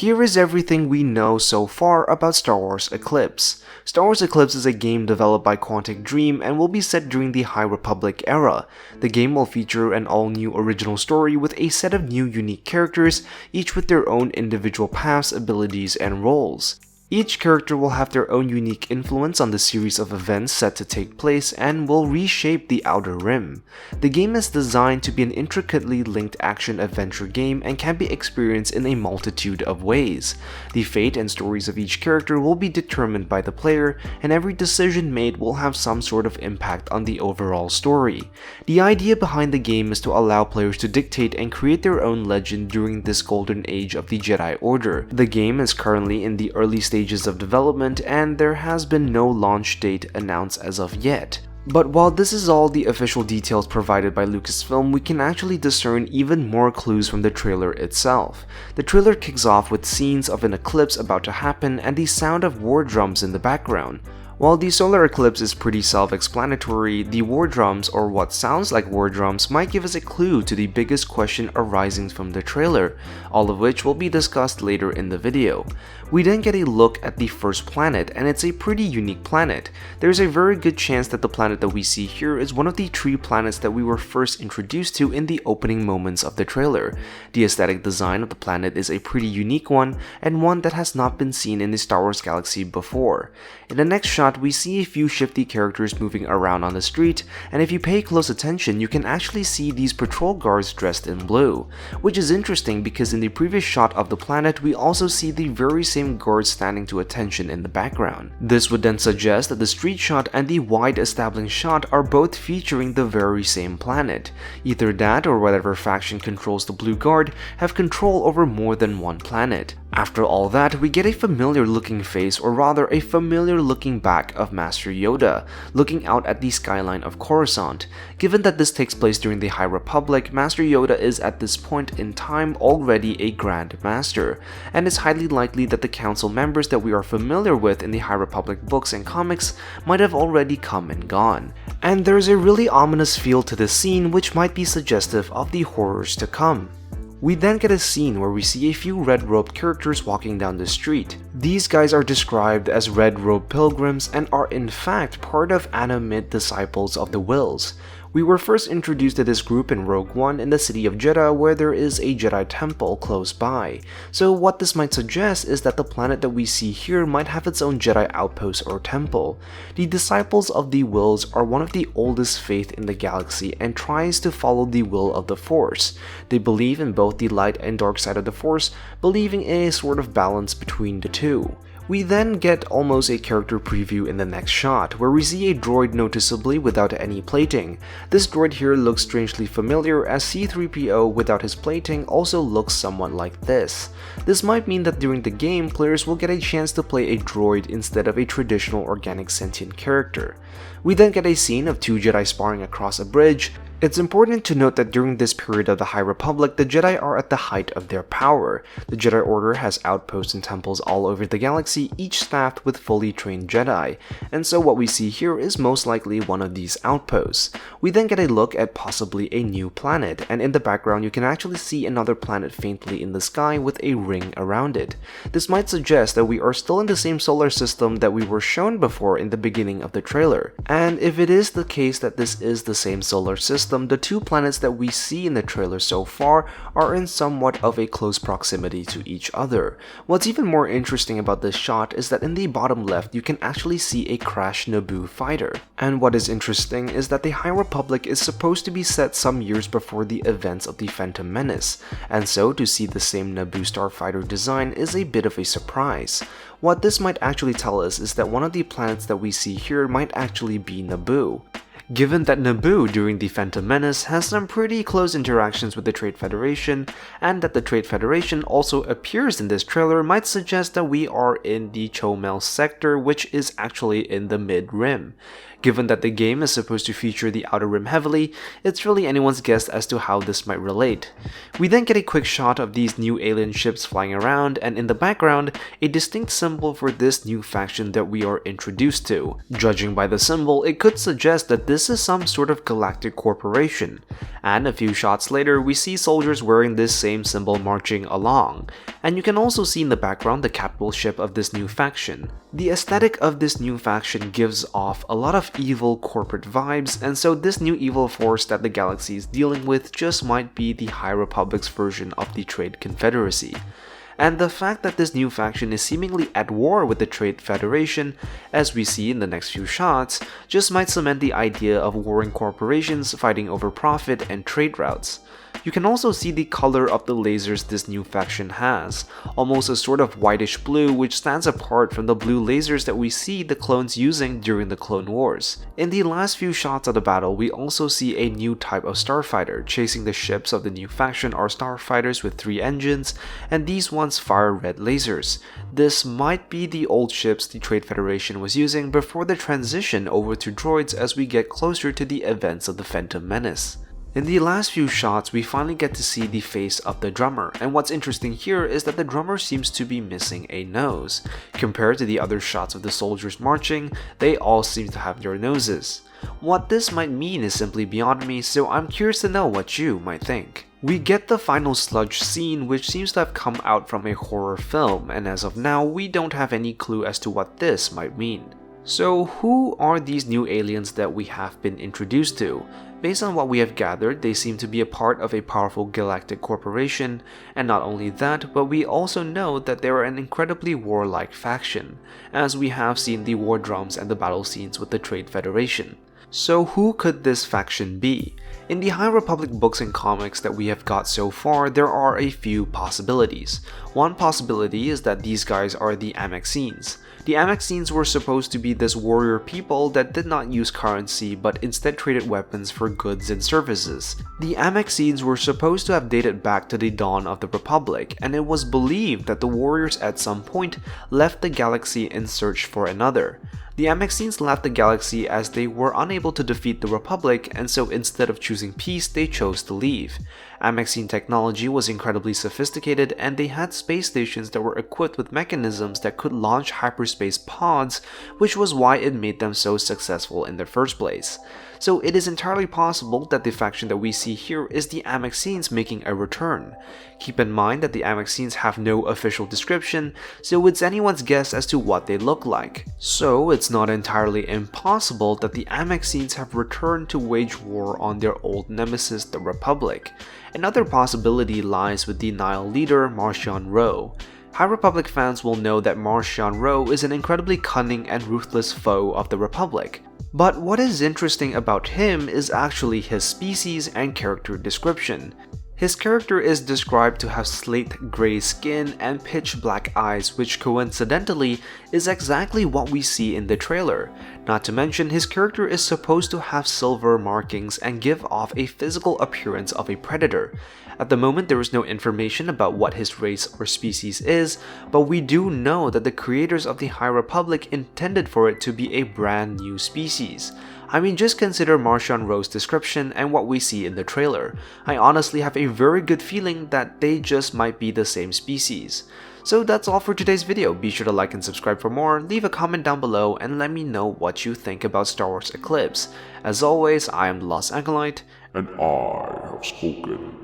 Here is everything we know so far about Star Wars Eclipse. Star Wars Eclipse is a game developed by Quantic Dream and will be set during the High Republic era. The game will feature an all-new original story with a set of new unique characters, each with their own individual paths, abilities, and roles. Each character will have their own unique influence on the series of events set to take place and will reshape the Outer Rim. The game is designed to be an intricately linked action-adventure game and can be experienced in a multitude of ways. The fate and stories of each character will be determined by the player, and every decision made will have some sort of impact on the overall story. The idea behind the game is to allow players to dictate and create their own legend during this golden age of the Jedi Order. The game is currently in the early stages of development and there has been no launch date announced as of yet. But while this is all the official details provided by Lucasfilm, we can actually discern even more clues from the trailer itself. The trailer kicks off with scenes of an eclipse about to happen and the sound of war drums in the background. While the solar eclipse is pretty self-explanatory, the war drums, or what sounds like war drums, might give us a clue to the biggest question arising from the trailer, all of which will be discussed later in the video. We then get a look at the first planet, and it's a pretty unique planet. There's a very good chance that the planet that we see here is one of the 3 planets that we were first introduced to in the opening moments of the trailer. The aesthetic design of the planet is a pretty unique one, and one that has not been seen in the Star Wars galaxy before. In the next shot, we see a few shifty characters moving around on the street, and if you pay close attention, you can actually see these patrol guards dressed in blue, which is interesting because in the previous shot of the planet, we also see the very same guards standing to attention in the background. This would then suggest that the street shot and the wide established shot are both featuring the very same planet. Either that or whatever faction controls the blue guard have control over more than one planet. After all that, we get a familiar looking face, or rather a familiar looking back of Master Yoda, looking out at the skyline of Coruscant. Given that this takes place during the High Republic, Master Yoda is at this point in time already a Grand Master, and it's highly likely that the council members that we are familiar with in the High Republic books and comics might have already come and gone. And there's a really ominous feel to this scene which might be suggestive of the horrors to come. We then get a scene where we see a few red-robed characters walking down the street. These guys are described as red-robed pilgrims and are in fact part of animate disciples of the Wills. We were first introduced to this group in Rogue One in the city of Jeddah, where there is a Jedi temple close by. So what this might suggest is that the planet that we see here might have its own Jedi outpost or temple. The disciples of the Wills are one of the oldest faith in the galaxy and tries to follow the will of the Force. They believe in both the light and dark side of the Force, believing in a sort of balance between the two. We then get almost a character preview in the next shot, where we see a droid noticeably without any plating. This droid here looks strangely familiar, as C-3PO without his plating also looks somewhat like this. This might mean that during the game, players will get a chance to play a droid instead of a traditional organic sentient character. We then get a scene of 2 Jedi sparring across a bridge. It's important to note that during this period of the High Republic, the Jedi are at the height of their power. The Jedi Order has outposts and temples all over the galaxy, each staffed with fully trained Jedi, and so what we see here is most likely one of these outposts. We then get a look at possibly a new planet, and in the background you can actually see another planet faintly in the sky with a ring around it. This might suggest that we are still in the same solar system that we were shown before in the beginning of the trailer. And if it is the case that this is the same solar system, the 2 planets that we see in the trailer so far are in somewhat of a close proximity to each other. What's even more interesting about this shot is that in the bottom left you can actually see a crashed Naboo fighter. And what is interesting is that the High Republic is supposed to be set some years before the events of the Phantom Menace, and so to see the same Naboo starfighter design is a bit of a surprise. What this might actually tell us is that one of the planets that we see here might actually be Naboo. Given that Naboo during the Phantom Menace has some pretty close interactions with the Trade Federation, and that the Trade Federation also appears in this trailer, might suggest that we are in the Chomel sector, which is actually in the mid-rim. Given that the game is supposed to feature the Outer Rim heavily, it's really anyone's guess as to how this might relate. We then get a quick shot of these new alien ships flying around, and in the background, a distinct symbol for this new faction that we are introduced to. Judging by the symbol, it could suggest that this is some sort of galactic corporation. And a few shots later, we see soldiers wearing this same symbol marching along. And you can also see in the background the capital ship of this new faction. The aesthetic of this new faction gives off a lot of evil corporate vibes, and so this new evil force that the galaxy is dealing with just might be the High Republic's version of the Trade Confederacy. And the fact that this new faction is seemingly at war with the Trade Federation, as we see in the next few shots, just might cement the idea of warring corporations fighting over profit and trade routes. You can also see the color of the lasers this new faction has, almost a sort of whitish blue which stands apart from the blue lasers that we see the clones using during the Clone Wars. In the last few shots of the battle, we also see a new type of starfighter. Chasing the ships of the new faction are starfighters with 3 engines, and these ones fire red lasers. This might be the old ships the Trade Federation was using before the transition over to droids as we get closer to the events of the Phantom Menace. In the last few shots, we finally get to see the face of the drummer, and what's interesting here is that the drummer seems to be missing a nose. Compared to the other shots of the soldiers marching, they all seem to have their noses. What this might mean is simply beyond me, so I'm curious to know what you might think. We get the final sludge scene, which seems to have come out from a horror film, and as of now, we don't have any clue as to what this might mean. So who are these new aliens that we have been introduced to? Based on what we have gathered, they seem to be a part of a powerful galactic corporation, and not only that, but we also know that they are an incredibly warlike faction, as we have seen the war drums and the battle scenes with the Trade Federation. So who could this faction be? In the High Republic books and comics that we have got so far, there are a few possibilities. One possibility is that these guys are the Amaxines. The Amaxines were supposed to be this warrior people that did not use currency but instead traded weapons for goods and services. The Amaxines were supposed to have dated back to the dawn of the Republic, and it was believed that the warriors at some point left the galaxy in search for another. The Amaxines left the galaxy as they were unable to defeat the Republic, and so instead of choosing peace, they chose to leave. Amaxine technology was incredibly sophisticated, and they had space stations that were equipped with mechanisms that could launch hyperspace pods, which was why it made them so successful in the first place. So it is entirely possible that the faction that we see here is the Amaxines making a return. Keep in mind that the Amaxines have no official description, so it's anyone's guess as to what they look like. So it's not entirely impossible that the Amaxines have returned to wage war on their old nemesis, the Republic. Another possibility lies with the Nile leader, Marchion Ro. High Republic fans will know that Marchion Ro is an incredibly cunning and ruthless foe of the Republic. But what is interesting about him is actually his species and character description. His character is described to have slate gray skin and pitch black eyes, which coincidentally is exactly what we see in the trailer. Not to mention, his character is supposed to have silver markings and give off a physical appearance of a predator. At the moment, there is no information about what his race or species is, but we do know that the creators of the High Republic intended for it to be a brand new species. I mean, just consider Marchion Ro's description and what we see in the trailer. I honestly have a very good feeling that they just might be the same species. So that's all for today's video. Be sure to like and subscribe for more, leave a comment down below, and let me know what you think about Star Wars Eclipse. As always, I am the Lost Acolyte, and I have spoken.